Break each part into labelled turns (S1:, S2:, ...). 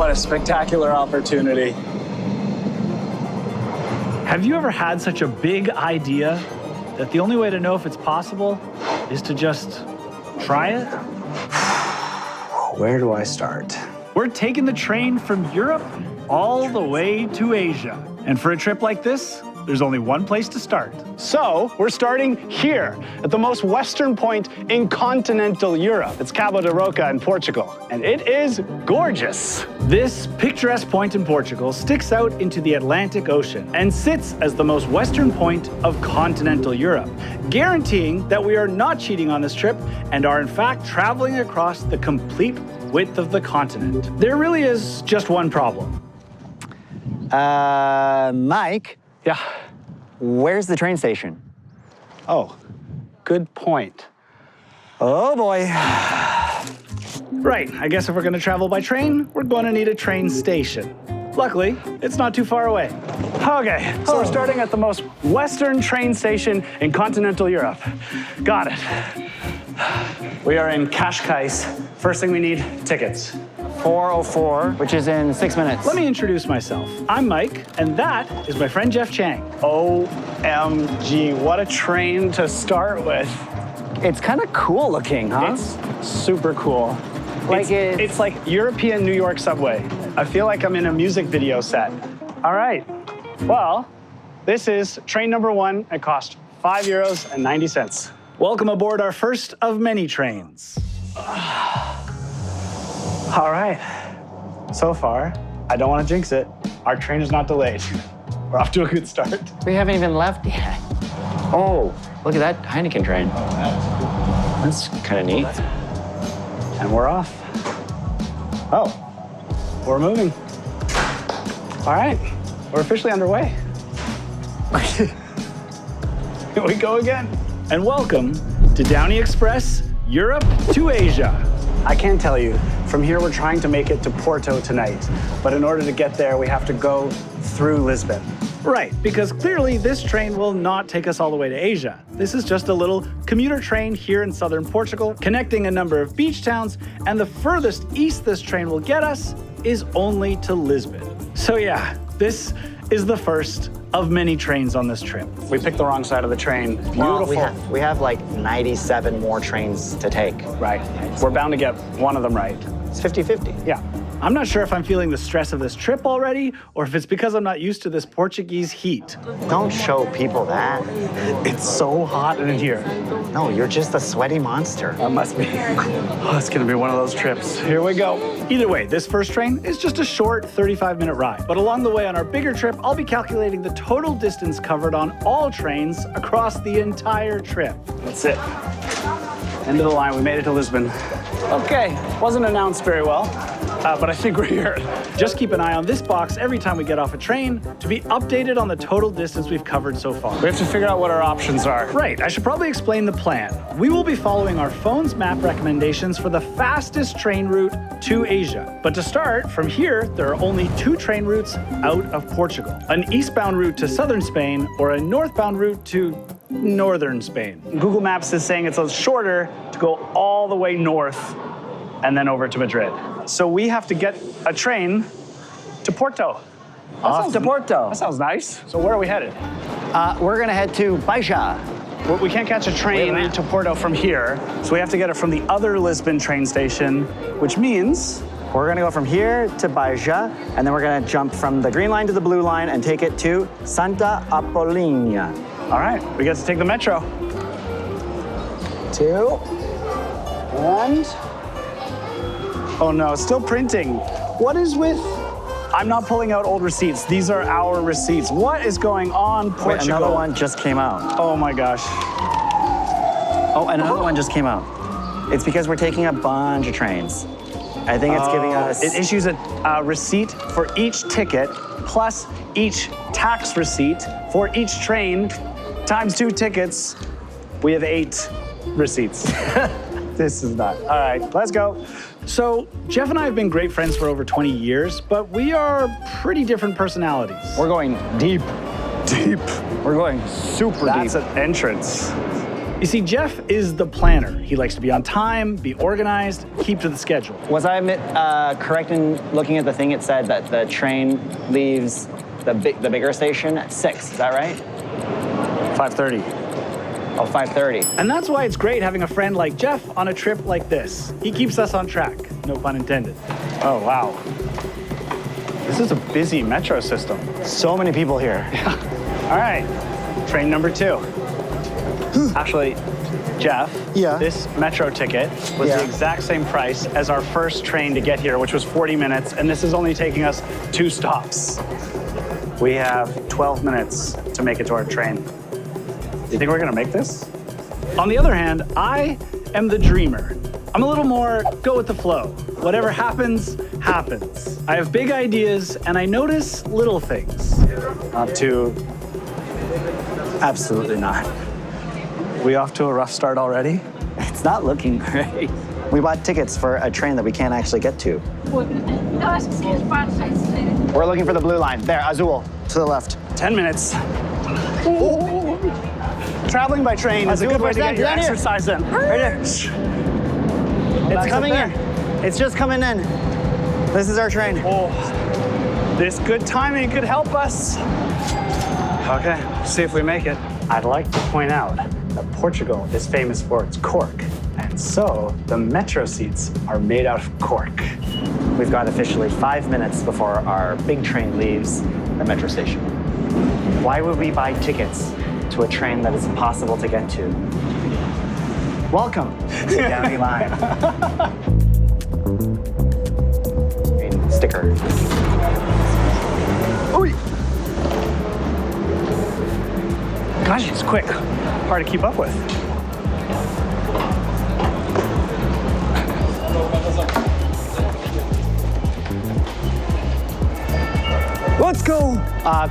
S1: What a spectacular opportunity.
S2: Have you ever had such a big idea that the only way to know if it's possible is to just try it?
S1: Where do I start?
S2: We're taking the train from Europe all the way to Asia. And for a trip like this, there's only one place to start.
S3: So we're starting here at the most western point in continental Europe. It's Cabo da Roca in Portugal, and it is gorgeous.
S2: This picturesque point in Portugal sticks out into the Atlantic Ocean and sits as the most western point of continental Europe, guaranteeing that we are not cheating on this trip and are in fact traveling across the complete width of the continent. There really is just one problem.
S4: Mike?
S3: Yeah.
S4: Where's the train station?
S3: Oh, good point.
S4: Oh boy.
S2: Right, I guess if we're gonna travel by train, we're gonna need a train station. Luckily, it's not too far away.
S3: Okay, so we're starting at the most western train station in continental Europe. Got it. We are in Cascais. First thing we need, tickets.
S4: 4:04, which is in 6 minutes.
S2: Let me introduce myself. I'm Mike, and that is my friend Jeff Chang.
S3: OMG, what a train to start with.
S4: It's kind of cool looking, huh?
S3: It's super cool.
S4: Like
S3: it's like European New York subway. I feel like I'm in a music video set. All right, well, this is train number 1. It cost €5.90.
S2: Welcome aboard our first of many trains.
S3: All right, so far, I don't want to jinx it. Our train is not delayed. We're off to a good start.
S4: We haven't even left yet. Oh, look at that Heineken train. That's kind of neat.
S3: And we're off. Oh, we're moving. All right, we're officially underway. Here we go again.
S2: And welcome to Downie Express, Europe to Asia.
S3: I can't tell you, from here we're trying to make it to Porto tonight, but in order to get there, we have to go through Lisbon.
S2: Right, because clearly this train will not take us all the way to Asia. This is just a little commuter train here in southern Portugal, connecting a number of beach towns, and the furthest east this train will get us is only to Lisbon. So yeah, this is the first of many trains on this trip.
S3: We picked the wrong side of the train. Beautiful.
S4: Well, we have like 97 more trains to take.
S3: Right. We're bound to get one of them right.
S4: It's 50-50.
S3: Yeah.
S2: I'm not sure if I'm feeling the stress of this trip already, or if it's because I'm not used to this Portuguese heat.
S4: Don't show people that.
S3: It's so hot in here.
S4: No, you're just a sweaty monster.
S3: That must be. Oh, it's gonna be one of those trips. Here we go.
S2: Either way, this first train is just a short 35-minute ride. But along the way on our bigger trip, I'll be calculating the total distance covered on all trains across the entire trip.
S3: That's it. End of the line, we made it to Lisbon. Okay, wasn't announced very well, but I think we're here.
S2: Just keep an eye on this box every time we get off a train to be updated on the total distance we've covered so far.
S3: We have to figure out what our options are.
S2: Right, I should probably explain the plan. We will be following our phone's map recommendations for the fastest train route to Asia. But to start, from here, there are only 2 train routes out of Portugal. An eastbound route to southern Spain or a northbound route to northern Spain.
S3: Google Maps is saying it's shorter to go all the way north and then over to Madrid. So we have to get a train to Porto.
S4: Off to Porto.
S3: That sounds nice. So where are we headed?
S4: We're gonna head to Baixo.
S3: We can't catch a train to Porto from here, so we have to get it from the other Lisbon train station, which means
S4: We're gonna go from here to Baixo, and then we're gonna jump from the green line to the blue line and take it to Santa Apollonia.
S3: all right, we get to take the metro.
S4: 2.
S3: And, oh no, it's still printing. What is with, I'm not pulling out old receipts. These are our receipts. What is going on, Portugal?
S4: Wait, another one just came out.
S3: Oh my gosh.
S4: Oh, and another one just came out. It's because we're taking a bunch of trains. I think it's giving us...
S3: It issues a receipt for each ticket, plus each tax receipt for each train, times 2 tickets. We have 8 receipts. This is not. All right, let's go.
S2: So, Jeff and I have been great friends for over 20 years, but we are pretty different personalities.
S4: We're going deep.
S3: Deep.
S4: We're going super
S3: That's
S4: deep.
S3: an entrance.
S2: You see, Jeff is the planner. He likes to be on time, be organized, keep to the schedule.
S4: Was I correct in looking at the thing? It said that the train leaves the bigger station at 6. Is that right?
S3: 5:30.
S4: Oh, 5:30.
S2: And that's why it's great having a friend like Jeff on a trip like this. He keeps us on track, no pun intended.
S3: Oh, wow. This is a busy metro system.
S4: So many people here.
S3: All right, train number 2. Actually, Jeff,
S4: Yeah.
S3: this metro ticket was
S4: Yeah.
S3: the exact same price as our first train to get here, which was 40 minutes, and this is only taking us 2 stops. We have 12 minutes to make it to our train. Do you think we're gonna make this?
S2: On the other hand, I am the dreamer. I'm a little more go with the flow. Whatever happens, happens. I have big ideas and I notice little things.
S3: Not too. Absolutely not. We off to a rough start already?
S4: It's not looking great. We bought tickets for a train that we can't actually get to. We're looking for the blue line. There, Azul, to the left.
S3: 10 minutes. Traveling by train is a good way to get your exercise in.
S4: Right there. It's coming in. It's just coming in. This is our train.
S3: Oh, this good timing could help us. Okay, see if we make it. I'd like to point out that Portugal is famous for its cork, and so the metro seats are made out of cork.
S4: We've got officially 5 minutes before our big train leaves the metro station. Why would we buy tickets to a train that is impossible to get to? Welcome to DownieLive. Sticker.
S3: Ooh. Gosh, it's quick. Hard to keep up with. Let's go.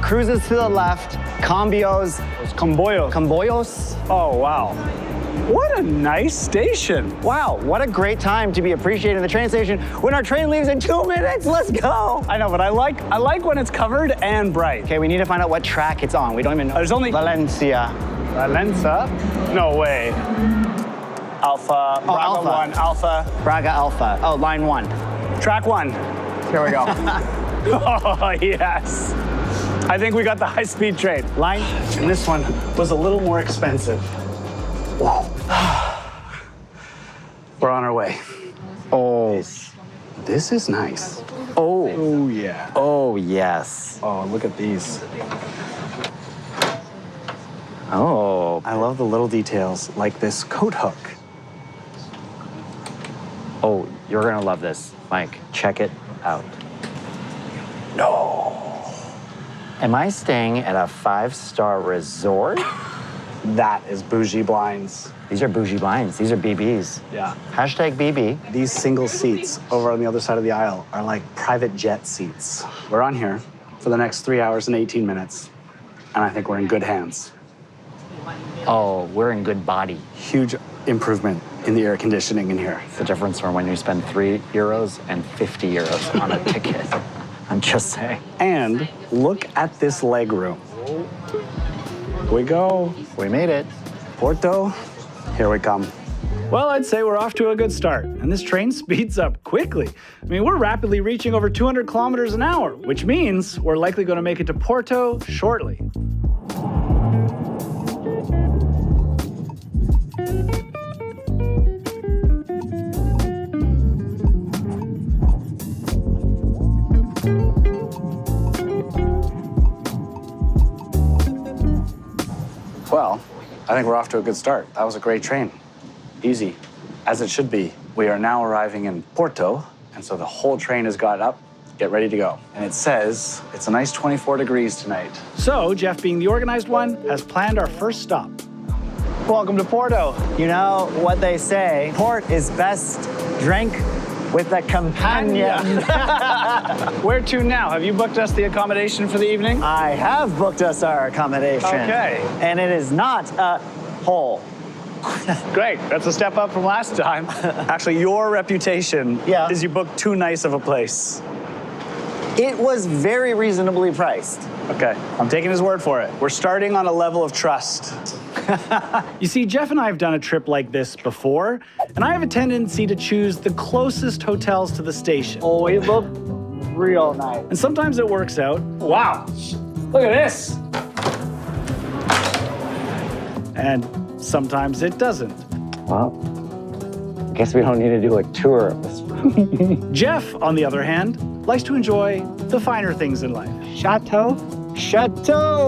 S4: Cruises to the left. Cambios.
S3: Comboyo.
S4: Comboyos.
S3: Oh, wow. What a nice station.
S4: Wow, what a great time to be appreciating the train station when our train leaves in 2 minutes. Let's go.
S3: I know, but I like when it's covered and bright.
S4: Okay, we need to find out what track it's on. We don't even know.
S3: There's only
S4: Valencia.
S3: Valenza? No way. Alpha, Bravo
S4: Alpha.
S3: 1, Alpha.
S4: Braga Alpha. Oh, line 1.
S3: Track 1. Here we go. Oh, yes. I think we got the high-speed train.
S4: Line.
S3: And this one was a little more expensive. Whoa. We're on our way.
S4: Oh.
S3: This is nice.
S4: Oh.
S3: Oh, yeah.
S4: Oh, yes.
S3: Oh, look at these.
S4: Oh.
S3: I love the little details, like this coat hook.
S4: Oh, you're gonna love this. Mike, check it out.
S3: No.
S4: Am I staying at a 5-star resort?
S3: That is bougie blinds.
S4: These are bougie blinds. These are BBs.
S3: Yeah.
S4: Hashtag BB.
S3: These single seats over on the other side of the aisle are like private jet seats. We're on here for the next 3 hours and 18 minutes, and I think we're in good hands.
S4: Oh, we're in good body.
S3: Huge improvement in the air conditioning in here.
S4: It's the difference from when you spend €3 and €50 on a ticket. I'm just saying.
S3: And look at this leg room. We go.
S4: We made it.
S3: Porto, here we come.
S2: Well, I'd say we're off to a good start, and this train speeds up quickly. I mean, we're rapidly reaching over 200 kilometers an hour, which means we're likely going to make it to Porto shortly.
S3: Well, I think we're off to a good start. That was a great train. Easy, as it should be. We are now arriving in Porto, and so the whole train has got up. Get ready to go. And it says it's a nice 24 degrees tonight.
S2: So, Jeff, being the organized one, has planned our first stop.
S3: Welcome to Porto.
S4: You know what they say, port is best drank with a companion.
S3: Where to now? Have you booked us the accommodation for the evening?
S4: I have booked us our accommodation.
S3: Okay.
S4: And it is not a hole.
S3: Great, that's a step up from last time. Actually, your reputation is you booked too nice of a place.
S4: It was very reasonably priced.
S3: Okay, I'm taking his word for it. We're starting on a level of trust.
S2: You see, Jeff and I have done a trip like this before, and I have a tendency to choose the closest hotels to the station.
S3: Oh, it looked real nice.
S2: And sometimes it works out,
S3: Wow, look at this.
S2: and sometimes it doesn't.
S4: Well, I guess we don't need to do a tour of this.
S2: Jeff, on the other hand, likes to enjoy the finer things in life.
S3: Chateau,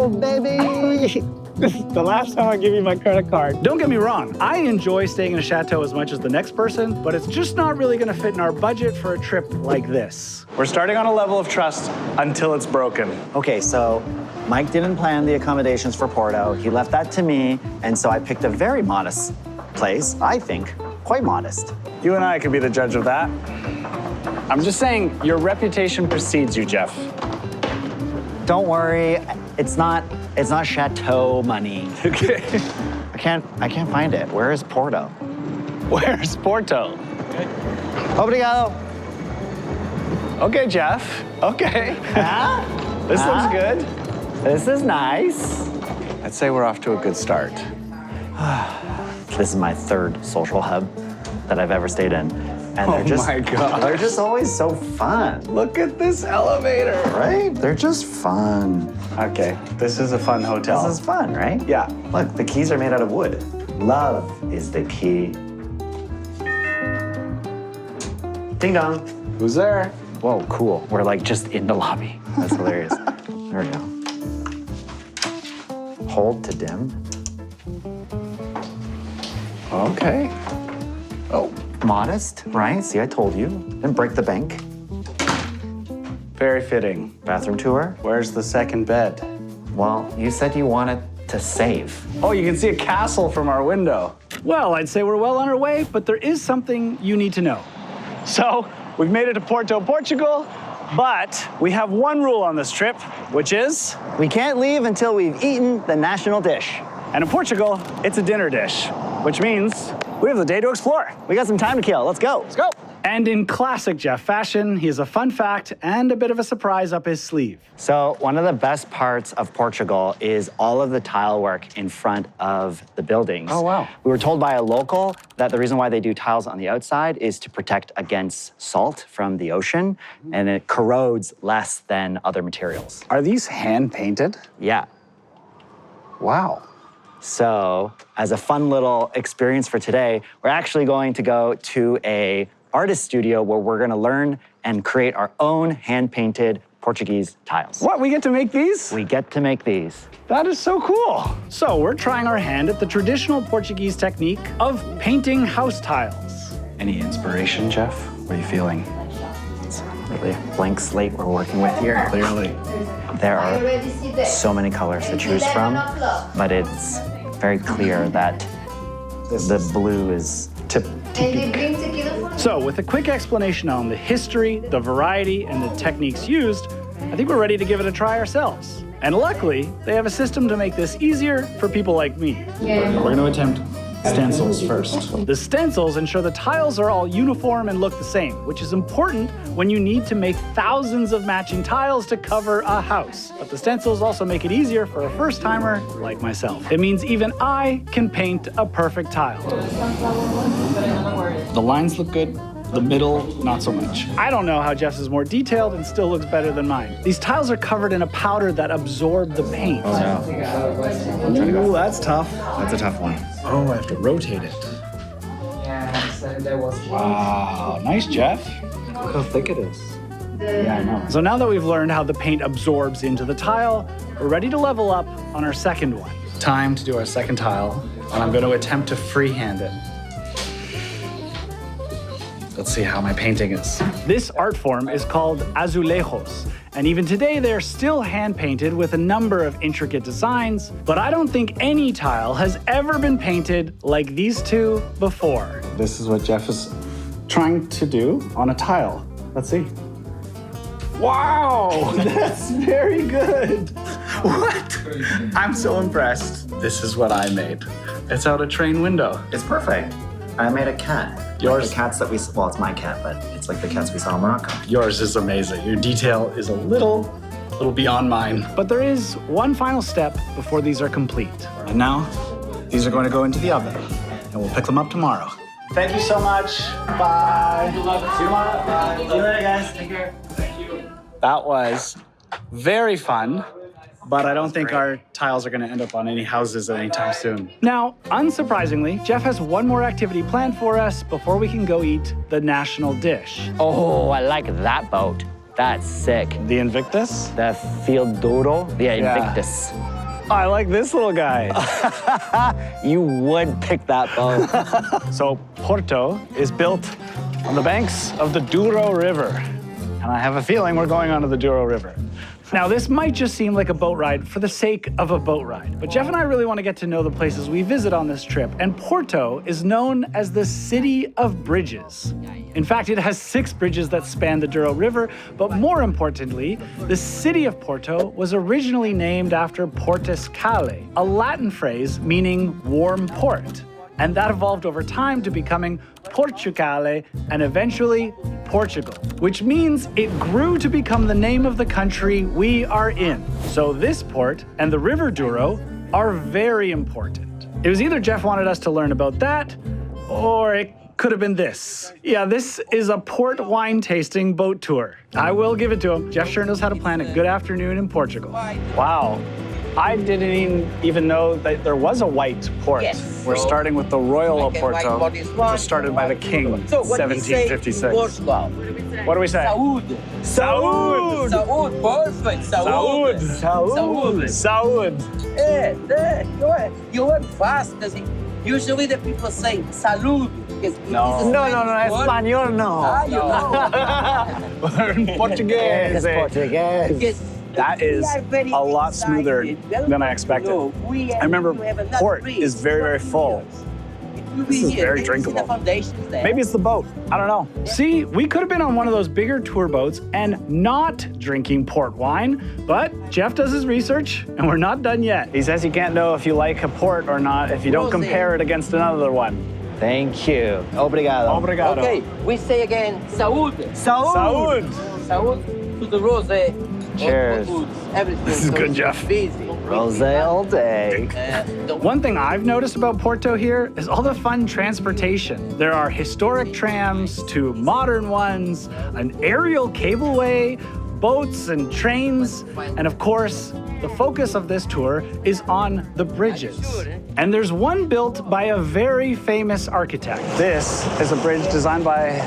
S3: baby. This is the last time I give you my credit card.
S2: Don't get me wrong, I enjoy staying in a chateau as much as the next person, but it's just not really gonna fit in our budget for a trip like this.
S3: We're starting on a level of trust until it's broken.
S4: Okay, so Mike didn't plan the accommodations for Porto. He left that to me, and so I picked a very modest place, I think, quite modest.
S3: You and I could be the judge of that. I'm just saying, your reputation precedes you, Jeff.
S4: Don't worry, it's not chateau money.
S3: Okay.
S4: I can't find it. Where is Porto?
S3: Where's Porto?
S4: Obrigado.
S3: Okay, Jeff. Okay.
S4: Huh?
S3: This looks good.
S4: This is nice.
S3: I'd say we're off to a good start.
S4: This is my third social hub that I've ever stayed in. And
S3: Oh my gosh.
S4: they're just always so fun,
S3: Look at this elevator.
S4: right? They're just fun.
S3: Okay, this is a fun hotel.
S4: This is fun, right?
S3: Yeah.
S4: Look, the keys are made out of wood. Love is the key. Ding dong.
S3: Who's there?
S4: Whoa, cool. We're like just in the lobby. That's hilarious. There we go. Hold to dim.
S3: Okay. Oh,
S4: Modest, right? See, I told you. Didn't break the bank.
S3: very fitting.
S4: Bathroom tour?
S3: Where's the second bed?
S4: Well, you said you wanted to save.
S3: Oh, you can see a castle from our window.
S2: Well, I'd say we're well on our way, but there is something you need to know.
S3: So, we've made it to Porto, Portugal, but we have one rule on this trip, which is,
S4: We can't leave until we've eaten the national dish.
S3: and in Portugal, it's a dinner dish, which means we have the day to explore.
S4: We got some time to kill. Let's go.
S3: Let's go.
S2: And in classic Jeff fashion, he has a fun fact and a bit of a surprise up his sleeve.
S4: So one of the best parts of Portugal is all of the tile work in front of the buildings.
S3: Oh, wow.
S4: We were told by a local that the reason why they do tiles on the outside is to protect against salt from the ocean, and it corrodes less than other materials.
S3: Are these hand painted?
S4: Yeah.
S3: Wow.
S4: So as a fun little experience for today, we're actually going to go to a artist studio where we're gonna learn and create our own hand-painted Portuguese tiles.
S3: What, we get to make these?
S4: We get to make these.
S3: That is so cool.
S2: So we're trying our hand at the traditional Portuguese technique of painting house tiles.
S3: Any inspiration, Jeff? What are you feeling?
S4: It's really a blank slate we're working with here.
S3: Clearly.
S4: There are so many colors to choose from, but it's very clear that the blue is
S2: So with a quick explanation on the history, the variety, and the techniques used, I think we're ready to give it a try ourselves. And luckily, they have a system to make this easier for people like me.
S3: We're going to attempt stencils first.
S2: The stencils ensure the tiles are all uniform and look the same, which is important when you need to make thousands of matching tiles to cover a house. But the stencils also make it easier for a first-timer like myself. It means even I can paint a perfect tile.
S3: The lines look good. The middle, not so much.
S2: I don't know how Jeff's is more detailed and still looks better than mine. These tiles are covered in a powder that absorbed the paint.
S3: Ooh, that's tough. That's a tough one. Oh, I have to rotate it. Wow, nice, Jeff. Look how thick it is. Yeah, I know.
S2: So now that we've learned how the paint absorbs into the tile, we're ready to level up on our second one.
S3: Time to do our second tile, and I'm going to attempt to freehand it. Let's see how my painting is.
S2: This art form is called azulejos, and even today they're still hand-painted with a number of intricate designs, but I don't think any tile has ever been painted like these two before.
S3: This is what Jeff is trying to do on a tile. Let's see. Wow, that's very good. What? I'm so impressed. This is what I made. It's out a train window.
S4: It's perfect. I made a cat.
S3: Yours?
S4: Like the cats that well, it's my cat, but it's like the cats we saw in Morocco.
S3: Yours is amazing. Your detail is a little beyond mine.
S2: But there is one final step before these are complete.
S3: And now,
S2: These are going to go into the oven, and we'll pick them up tomorrow. Thank you so much. Bye. See you tomorrow. Bye. See you later, guys. Take care. Thank you. That was very fun, but I don't think our tiles are going to end up on any houses anytime soon. Now, unsurprisingly, Jeff has one more activity planned for us before we can go eat the national dish.
S5: Oh, I like that boat. That's sick.
S2: The Invictus?
S5: The Douro? Yeah, Invictus.
S2: I like this little guy.
S5: You would pick that boat.
S2: So Porto is built on the banks of the Douro River. And I have a feeling we're going onto the Douro River. Now, this might just seem like a boat ride for the sake of a boat ride, but Jeff and I really want to get to know the places we visit on this trip, and Porto is known as the City of Bridges. In fact, it has 6 bridges that span the Douro River, but more importantly, the city of Porto was originally named after Portus Cale, a Latin phrase meaning warm port. And that evolved over time to becoming Portugal and eventually Portugal, which means it grew to become the name of the country we are in. So this port and the River Douro are very important. It was either Jeff wanted us to learn about that, or it could have been this. Yeah, this is a port wine tasting boat tour. I will give it to him. Jeff sure knows how to plan a good afternoon in Portugal. Wow. I didn't even know that there was a white port.
S6: Yes.
S2: We're starting with the Royal of Porto,
S6: white
S2: which was started by the King,
S6: So what do we say in
S2: 1756.
S6: Portugal?
S2: What do we say?
S6: Saúde.
S2: Saúde!
S6: Saúde, perfect. Saúde.
S2: Saúde!
S6: Saúde.
S2: Saúde!
S6: You learn fast because usually the people say salud.
S2: No.
S5: Español no.
S6: Ah, you know.
S2: Learn Portuguese.
S5: Portuguese.
S6: Because
S2: That is
S6: we are very
S2: a lot smoother
S6: excited.
S2: than I expected.
S6: No,
S2: I remember port is very, very full. This is very drinkable. Maybe it's the boat. I don't know. See, we could have been on one of those bigger tour boats and not drinking port wine, but Jeff does his research and we're not done yet. He says you can't know if you like a port or not if you don't compare it against another one.
S5: Thank you. Obrigado.
S2: Obrigado.
S6: Okay, we say again, saúde.
S2: Saúde!
S6: Saúde to the rosé.
S5: Cheers.
S6: Everything.
S2: This is good, Jeff.
S6: Busy.
S5: Rosé all day.
S2: One thing I've noticed about Porto here is all the fun transportation. There are historic trams to modern ones, an aerial cableway, boats and trains, and of course, the focus of this tour is on the bridges. And there's one built by a very famous architect. This is a bridge designed by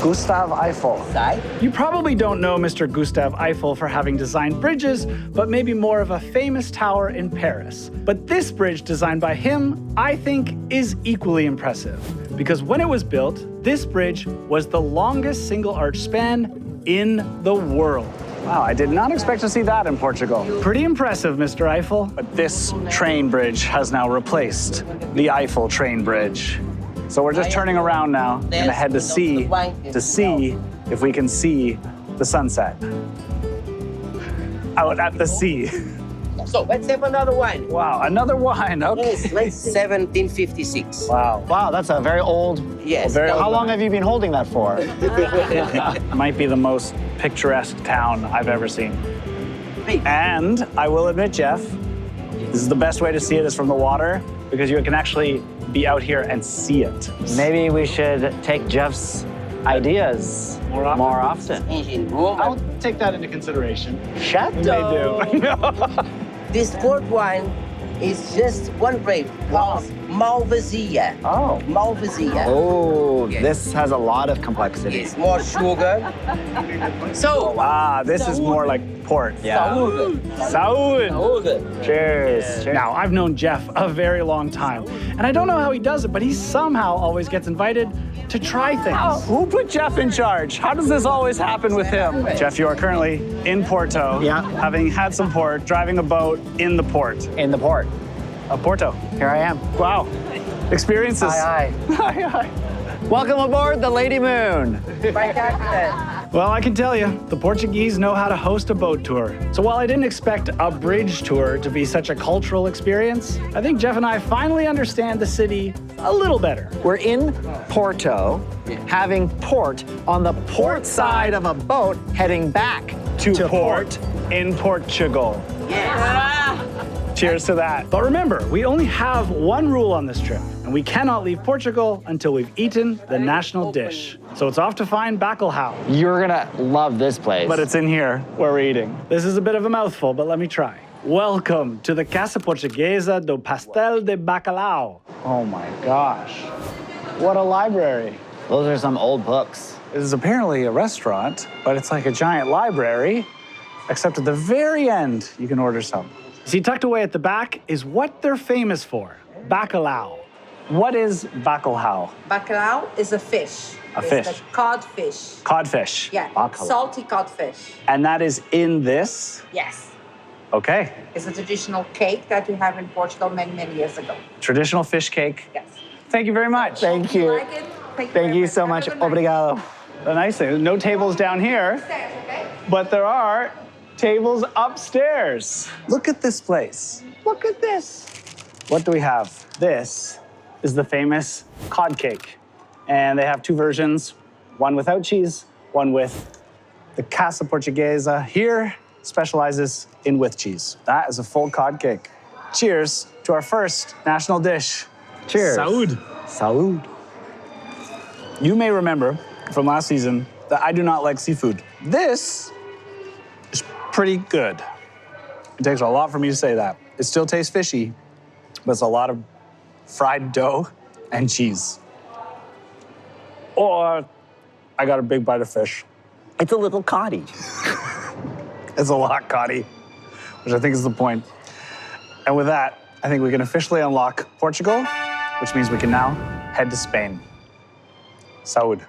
S2: Gustav Eiffel.
S6: Side.
S2: You probably don't know Mr. Gustav Eiffel for having designed bridges, but maybe more of a famous tower in Paris. But this bridge designed by him, I think, is equally impressive. Because when it was built, this bridge was the longest single arch span in the world. Wow, I did not expect to see that in Portugal. Pretty impressive, Mr. Eiffel. But this train bridge has now replaced the Eiffel train bridge. So we're just turning around now and gonna head to see if we can see the sunset out at the sea.
S6: So let's have another wine.
S2: Wow, another wine. Okay.
S6: Yes, let's 1756.
S2: Wow.
S5: Wow, that's a very old.
S6: Yes.
S5: How long have you been holding that for?
S2: Might be the most picturesque town I've ever seen.
S6: Big.
S2: And I will admit, Jeff, this is the best way to see it is from the water because you can actually be out here and see it.
S5: Maybe we should take Jeff's ideas more often.
S6: Engine room.
S2: I'll take that into consideration.
S5: Chateau.
S2: They do.
S6: This port wine is just one grape called Malvasia.
S5: Oh.
S6: Malvasia.
S5: Oh,
S6: Yes.
S5: this has a lot of complexity.
S6: It's more sugar. So,
S2: This is more like port.
S6: saúde.
S2: Saúde.
S6: Saúde.
S5: Cheers.
S2: Now, I've known Jeff a very long time, and I don't know how he does it, but he somehow always gets invited to try things. Who put Jeff in charge? How does this always happen with him? Jeff, you are currently in Porto, having had some port, driving a boat in the port
S5: In the port.
S2: of Porto.
S5: Here I am.
S2: Wow. Experiences.
S5: Hi.
S2: Hi, hi.
S5: Welcome aboard the Lady Moon.
S6: My captain.
S2: Well, I can tell you, the Portuguese know how to host a boat tour. So while I didn't expect a bridge tour to be such a cultural experience, I think Jeff and I finally understand the city a little better.
S5: We're in Porto, having port on the port side of a boat heading back
S2: To port in Portugal.
S6: Yes.
S3: Cheers to that.
S2: But remember, we only have one rule on this trip, and we cannot leave Portugal until we've eaten the national dish. So it's off to find bacalhau.
S5: You're gonna love this place.
S3: But it's in here where we're eating.
S2: This is a bit of a mouthful, but let me try. Welcome to the Casa Portuguesa do Pastel de Bacalhau.
S3: Oh my gosh. What a library.
S5: Those are some old books.
S3: This is apparently a restaurant, but it's like a giant library, except at the very end, you can order some.
S2: See, tucked away at the back is what they're famous for, bacalhau.
S3: What is bacalhau?
S7: Bacalhau is a fish.
S3: A
S7: It's
S3: fish.
S7: the codfish.
S3: Codfish.
S7: Yeah,
S3: Bacalhau.
S7: salty codfish.
S3: And that is in this?
S7: Yes.
S3: Okay.
S7: It's a traditional cake that we have in Portugal many, many years ago.
S3: Traditional fish cake.
S7: Yes.
S3: Thank you very much.
S5: Thank you.
S7: Like it?
S5: Thank
S7: very
S5: you so
S7: Have a
S5: much.
S7: good night.
S5: Obrigado.
S3: The nice thing, no tables down here,
S7: Stairs, okay?
S3: but there are tables upstairs. Look at this place. Look at this. What do we have? This is the famous cod cake. And they have two versions, one without cheese, one with the Casa Portuguesa. Here specializes in with cheese. That is a full cod cake. Cheers to our first national dish.
S5: Cheers.
S3: Saúde.
S5: Salud.
S3: You may remember from last season that I do not like seafood. This is pretty good. It takes a lot for me to say that. It still tastes fishy, but it's a lot of fried dough and cheese. Or I got a big bite of fish.
S5: It's a little coddy.
S3: It's a lot, Cotty, which I think is the point. And with that, I think we can officially unlock Portugal, which means we can now head to Spain. Saúde.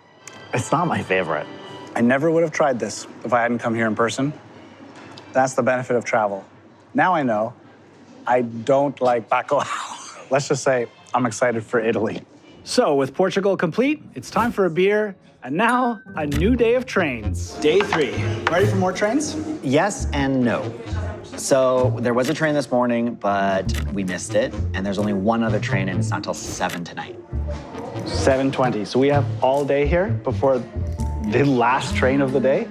S5: It's not my favorite.
S3: I never would have tried this if I hadn't come here in person. That's the benefit of travel. Now I know I don't like bacalhau. Let's just say I'm excited for Italy.
S2: So with Portugal complete, it's time for a beer, and now a new day of trains.
S3: Day 3. Ready for more trains?
S5: Yes and no. So there was a train this morning, but we missed it. And there's only one other train, and it's not till 7 tonight.
S3: 7:20. So we have all day here before the last train of the day?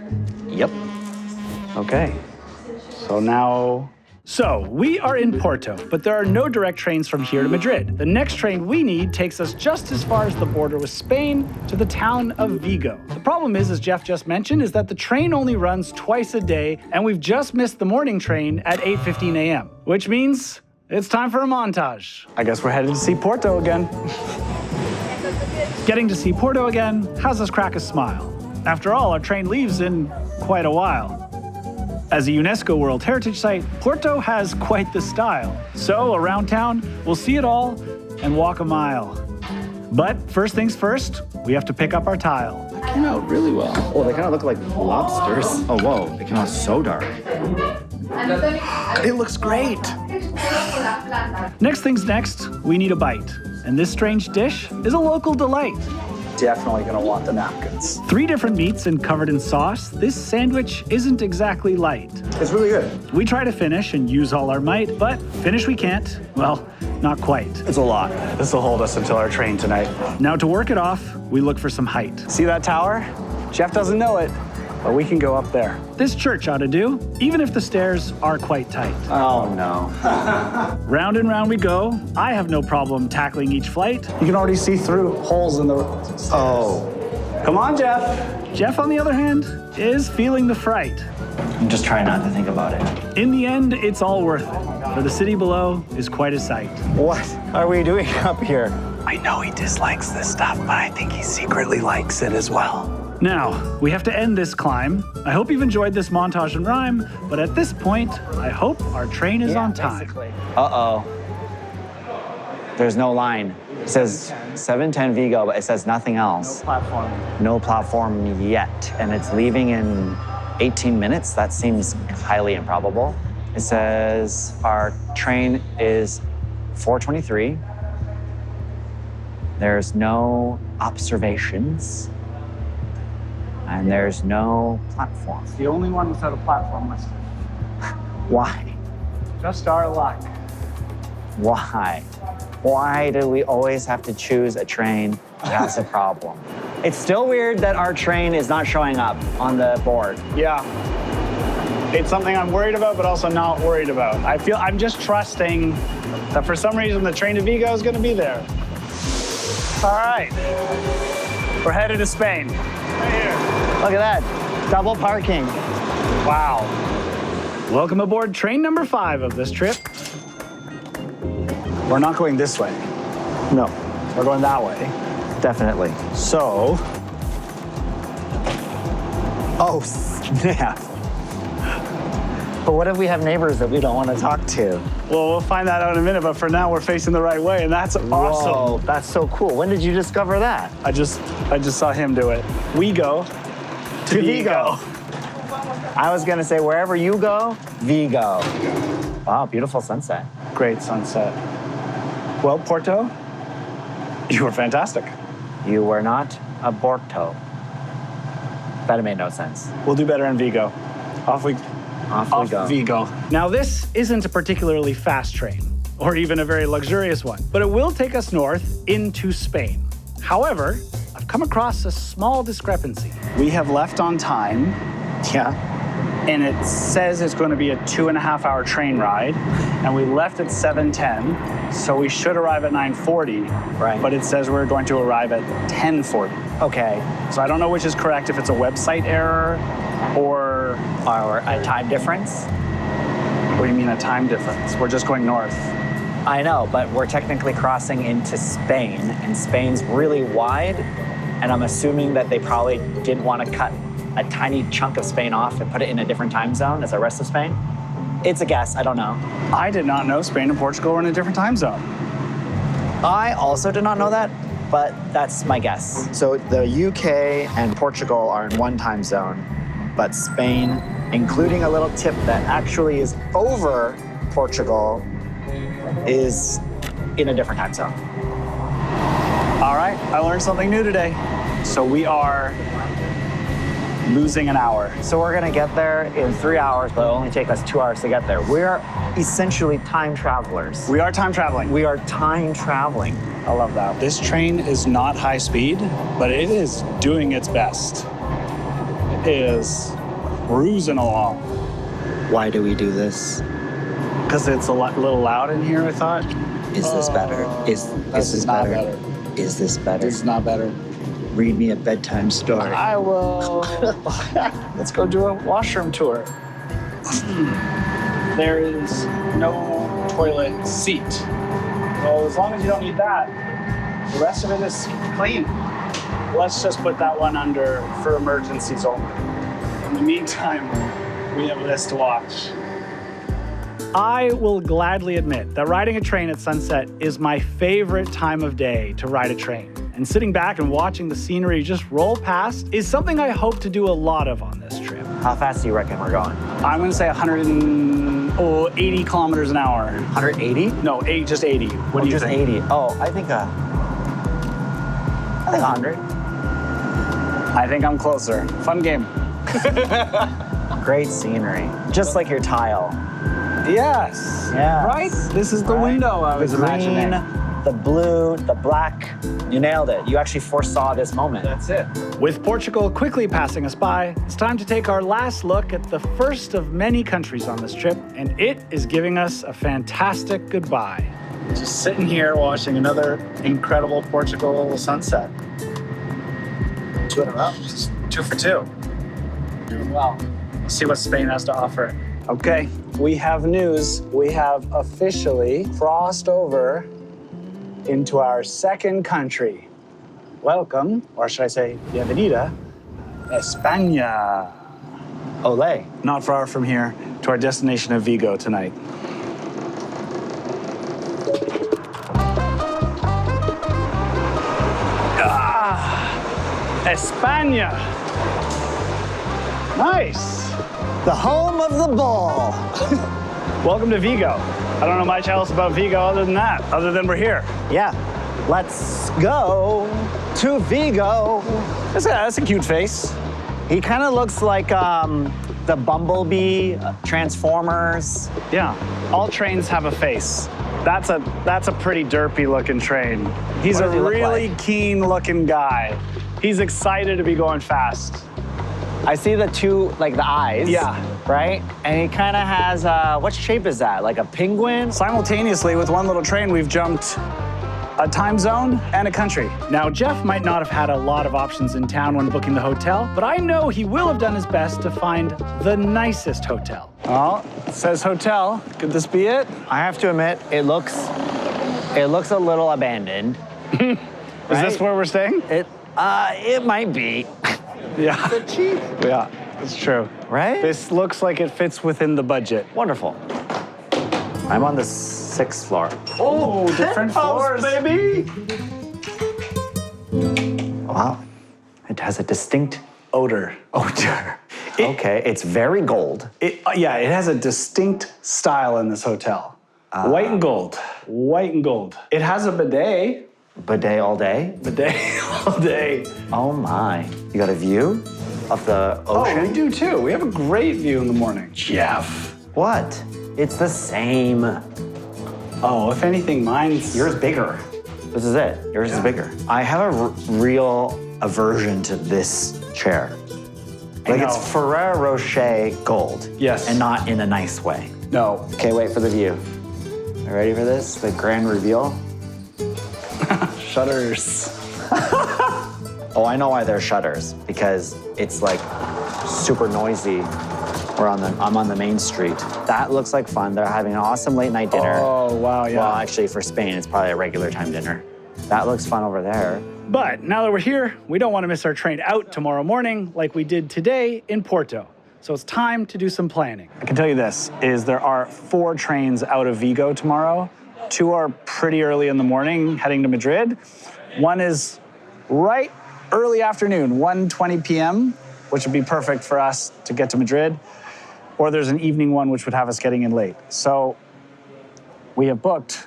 S5: Yep.
S3: Okay. So now
S2: So we are in Porto, but there are no direct trains from here to Madrid. The next train we need takes us just as far as the border with Spain to the town of Vigo. The problem is, as Jeff just mentioned, is that the train only runs twice a day, and we've just missed the morning train at 8:15 a.m., which means it's time for a montage.
S3: I guess we're headed to see Porto again.
S2: Getting to see Porto again has us crack a smile. After all, our train leaves in quite a while. As a UNESCO World Heritage Site, Porto has quite the style. So around town, we'll see it all and walk a mile. But first things first, we have to pick up our tile.
S5: Came out really well. Oh, they kind of look like lobsters. Oh, whoa, they came out so dark.
S2: It looks great. Next things next, we need a bite. And this strange dish is a local delight.
S3: Definitely gonna want the napkins.
S2: 3 different meats and covered in sauce, this sandwich isn't exactly light.
S3: It's really good.
S2: We try to finish and use all our might, but finish we can't. Well, not quite.
S3: It's a lot. This will hold us until our train tonight.
S2: Now to work it off, we look for some height.
S3: See that tower? Jeff doesn't know it, but we can go up there.
S2: This church ought to do, even if the stairs are quite tight.
S5: Oh, no.
S2: Round and round we go. I have no problem tackling each flight.
S3: You can already see through holes in the stairs.
S5: Oh.
S3: Come on, Jeff.
S2: Jeff, on the other hand, is feeling the fright.
S5: I'm just trying not to think about it.
S2: In the end, it's all worth it, for the city below is quite a sight.
S5: What are we doing up here?
S3: I know he dislikes this stuff, but I think he secretly likes it as well.
S2: Now, we have to end this climb. I hope you've enjoyed this montage and rhyme, but at this point, I hope our train is on time.
S5: Uh-oh. There's no line. It says 7:10 Vigo, but it says nothing else.
S3: Platform.
S5: No platform yet, and it's leaving in 18 minutes. That seems highly improbable. It says our train is 4:23. There's no observations, and there's no platform.
S3: The only one without a platform listed.
S5: Why?
S3: Just our luck.
S5: Why? Why do we always have to choose a train that has a problem? It's still weird that our train is not showing up on the board.
S3: Yeah.
S2: It's something I'm worried about, but also not worried about. I'm just trusting that for some reason the train to Vigo is going to be there. All right, we're headed to Spain. Right here.
S4: Look at that, double parking.
S2: Wow. Welcome aboard train number 5 of this trip. We're not going this way.
S4: No,
S2: We're going that way.
S4: definitely.
S2: So, oh snap.
S4: But what if we have neighbors that we don't want to talk to?
S2: Well, we'll find that out in a minute, but for now we're facing the right way, and that's awesome.
S4: Whoa, that's so cool. When did you discover that?
S2: I just saw him do it. We go to Vigo.
S4: I was gonna say wherever you go, Vigo. Wow, beautiful sunset.
S2: Great sunset. Well, Porto, you were fantastic.
S4: You were not a Porto. That made no sense.
S2: We'll do better in Vigo. Off we go. Vigo. Now, this isn't a particularly fast train, or even a very luxurious one, but it will take us north into Spain. However, I've come across a small discrepancy. We have left on time.
S4: Yeah.
S2: And it says it's going to be a 2.5-hour train ride, and we left at 7:10, so we should arrive at 9:40.
S4: Right.
S2: But it says we're going to arrive at 10:40.
S4: Okay.
S2: So I don't know which is correct, if it's a website error or
S4: a time difference?
S2: what do you mean a time difference? We're just going north.
S4: I know, but we're technically crossing into Spain, and Spain's really wide, and I'm assuming that they probably didn't want to cut a tiny chunk of Spain off and put it in a different time zone as the rest of Spain. It's a guess, I don't know.
S2: I did not know Spain and Portugal were in a different time zone.
S4: I also did not know that, but that's my guess. So the UK and Portugal are in one time zone, but Spain, including a little tip that actually is over Portugal, is in a different time zone.
S2: All right, I learned something new today. So we are losing an hour.
S4: So we're gonna get there in 3 hours, but it'll only take us 2 hours to get there. We're essentially time travelers.
S2: We are time traveling.
S4: We are time traveling.
S2: I love that. This train is not high speed, but it is doing its best. It is cruising along.
S8: Why do we do this?
S2: Because it's a little loud in here, I thought.
S8: Is this better? Is this
S2: not
S8: better? Is this better?
S2: It's not better.
S8: Read me a bedtime story.
S2: I will. Let's go do a washroom tour. There is no toilet seat. So as long as you don't need that, the rest of it is clean. Let's just put that one under for emergencies only. In the meantime, we have this to watch. I will gladly admit that riding a train at sunset is my favorite time of day to ride a train. And sitting back and watching the scenery just roll past is something I hope to do a lot of on this trip.
S4: How fast do you reckon we're going?
S2: I'm gonna say 180 kilometers an hour.
S4: 180?
S2: No, just 80. What do you
S4: just
S2: think?
S4: 80. Oh, I think 100.
S2: I think I'm closer. Fun game.
S4: Great scenery. Just like your tile.
S2: Yes.
S4: Yeah.
S2: Right? This is the window I was
S4: the green,
S2: imagining.
S4: the blue, the black. You nailed it. You actually foresaw this moment.
S2: That's it. With Portugal quickly passing us by, it's time to take our last look at the first of many countries on this trip, and it is giving us a fantastic goodbye. Just sitting here watching another incredible Portugal sunset. 2 in a row. Just 2 for 2. Doing well. Let's see what Spain has to offer. Okay, we have news. We have officially crossed over into our second country. Welcome, or should I say, bienvenida, España.
S4: Olé.
S2: Not far from here to our destination of Vigo tonight. España. Nice.
S4: The home of the bull.
S2: Welcome to Vigo. I don't know much else about Vigo other than that, other than we're here.
S4: Yeah. Let's go to Vigo.
S2: That's a cute face.
S4: He kind of looks like the Bumblebee Transformers.
S2: Yeah, all trains have a face. That's a pretty derpy looking train. He's
S4: What
S2: a
S4: does he look
S2: really
S4: like?
S2: keen looking guy. He's excited to be going fast.
S5: I see the two, like the eyes.
S3: Yeah.
S5: Right? And he kind of has, what shape is that? Like a penguin?
S3: Simultaneously, with one little train, we've jumped a time zone and a country.
S2: Now, Jeff might not have had a lot of options in town when booking the hotel, but I know he will have done his best to find the nicest hotel.
S3: Oh, it says hotel. Could this be it?
S5: I have to admit, it looks a little abandoned.
S3: Is this where we're staying?
S5: It might be.
S3: Yeah. It's cheap. Yeah, it's true.
S5: Right?
S3: This looks like it fits within the budget.
S5: Wonderful. I'm on the 6th floor.
S3: Oh, different floors, baby.
S5: Wow. It has a distinct
S3: Odor.
S5: odor. Okay, it's very gold.
S3: Yeah, it has a distinct style in this hotel. White and gold. White and gold. It has a bidet.
S5: Bidet all day.
S3: Bidet all day.
S5: Oh my. You got a view of the ocean?
S3: Oh, we do too. We have a great view in the morning. Jeff.
S5: What? It's the same.
S3: Oh, if anything, mine's...
S5: Yours bigger. This is it. Yours is bigger. I have a real aversion to this chair. Like it's Ferrero Rocher gold.
S3: Yes.
S5: And not in a nice way.
S3: No.
S5: Okay, wait for the view. You ready for this? The grand reveal?
S3: Shutters.
S5: Oh, I know why they're shutters. Because it's like super noisy. I'm on the main street. That looks like fun. They're having an awesome late night dinner.
S3: Oh, wow, yeah.
S5: Well, actually, for Spain, it's probably a regular time dinner. That looks fun over there.
S2: But now that we're here, we don't want to miss our train out tomorrow morning like we did today in Porto. So it's time to do some planning.
S3: I can tell you this, is there are 4 trains out of Vigo tomorrow. 2 are pretty early in the morning, heading to Madrid. 1 is right early afternoon, 1:20 p.m., which would be perfect for us to get to Madrid. Or there's an evening one, which would have us getting in late. So we have booked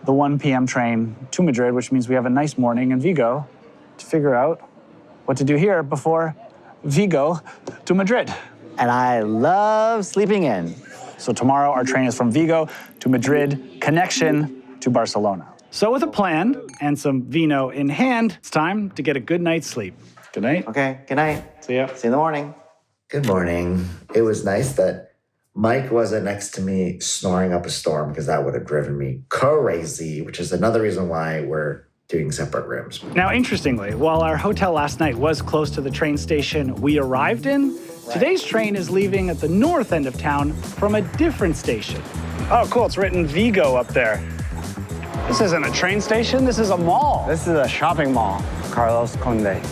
S3: the 1 p.m. train to Madrid, which means we have a nice morning in Vigo to figure out what to do here before Vigo to Madrid.
S5: And I love sleeping in.
S3: So tomorrow our train is from Vigo to Madrid, connection to Barcelona.
S2: So with a plan and some vino in hand, it's time to get a good night's sleep.
S3: Good night.
S5: Okay, good night.
S3: See ya.
S5: See you in the morning.
S9: Good morning. It was nice that Mike wasn't next to me snoring up a storm because that would have driven me crazy, which is another reason why we're doing separate rooms.
S2: Now, interestingly, while our hotel last night was close to the train station we arrived in, today's train is leaving at the north end of town from a different station.
S3: Oh, cool. It's written Vigo up there. This isn't a train station. This is a mall.
S5: This is a shopping mall, Carlos Conde.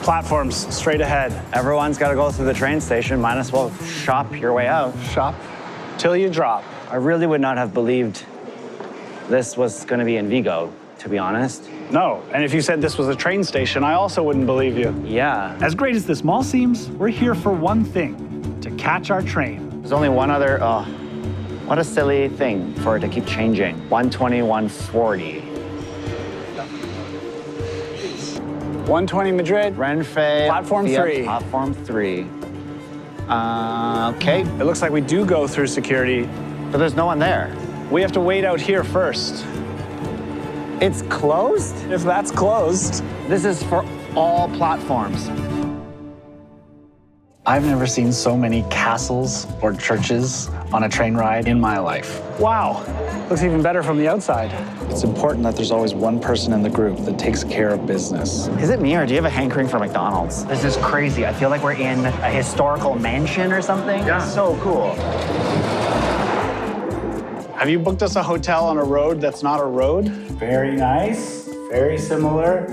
S3: Platforms straight ahead.
S5: Everyone's got to go through the train station. Might as well shop your way out.
S3: Shop till you drop.
S5: I really would not have believed this was going to be in Vigo, to be honest.
S3: No, and if you said this was a train station, I also wouldn't believe you.
S5: Yeah.
S2: As great as this mall seems, we're here for one thing, to catch our train.
S5: There's only one other, what a silly thing for it to keep changing. 120, 140.
S3: 120 Madrid.
S5: Renfe.
S3: Platform
S5: via
S3: 3.
S5: Platform 3. Okay.
S3: It looks like we do go through security.
S5: But there's no one there.
S3: We have to wait out here first.
S5: It's closed?
S3: If that's closed.
S5: This is for all platforms.
S3: I've never seen so many castles or churches on a train ride in my life. Wow, looks even better from the outside. It's important that there's always one person in the group that takes care of business.
S5: Is it me or do you have a hankering for McDonald's? This is crazy. I feel like we're in a historical mansion or something. Yeah. It's so cool.
S3: Have you booked us a hotel on a road that's not a road? Very nice, very similar.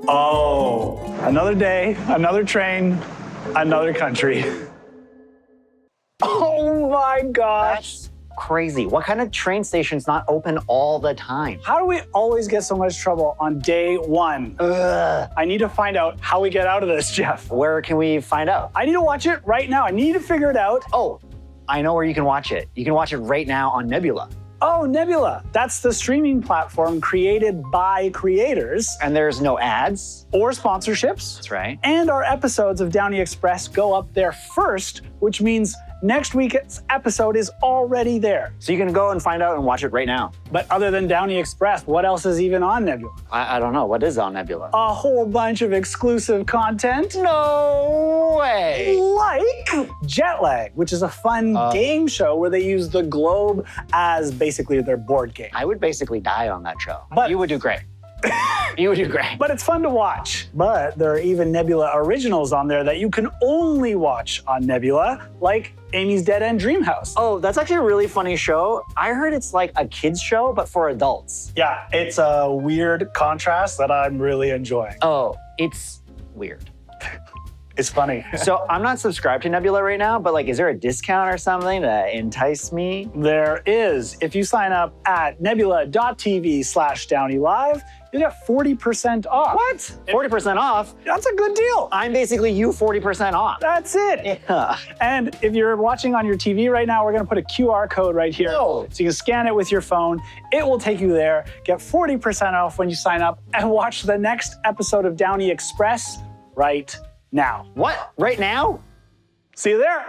S3: Oh, another day, another train, another country. Oh my gosh.
S5: That's crazy. What kind of train station's not open all the time?
S3: How do we always get so much trouble on day 1?
S5: Ugh.
S3: I need to find out how we get out of this, Jeff.
S5: Where can we find out?
S3: I need to watch it right now. I need to figure it out.
S5: Oh, I know where you can watch it. You can watch it right now on Nebula.
S3: Oh, Nebula. That's the streaming platform created by creators.
S5: And there's no ads.
S3: Or sponsorships.
S5: That's right.
S3: And our episodes of Downey Express go up there first, which means
S2: next week's episode is already there.
S5: So you can go and find out and watch it right now.
S2: But other than Downey Express, what else is even on Nebula?
S5: I don't know. What is on Nebula?
S2: A whole bunch of exclusive content.
S5: No way.
S2: Like Jet Lag, which is a fun game show where they use the globe as basically their board game.
S5: I would basically die on that show.
S2: But-
S5: You would do great. You would do great.
S2: But it's fun to watch. But there are even Nebula originals on there that you can only watch on Nebula, like Amy's Dead End Dream House.
S5: Oh, that's actually a really funny show. I heard it's like a kid's show, but for adults.
S2: Yeah, it's a weird contrast that I'm really enjoying.
S5: Oh, it's weird.
S2: It's funny.
S5: So I'm not subscribed to Nebula right now, but like, is there a discount or something to entice me?
S2: There is. If you sign up at nebula.tv/DownieLive, you get 40% off.
S5: What? 40% off?
S2: That's a good deal.
S5: I'm basically you 40% off.
S2: That's it.
S5: Yeah.
S2: And if you're watching on your TV right now, we're gonna put a QR code right here.
S5: No.
S2: So you can scan it with your phone. It will take you there. Get 40% off when you sign up and watch the next episode of Downey Express right now.
S5: What? Right now?
S2: See you there.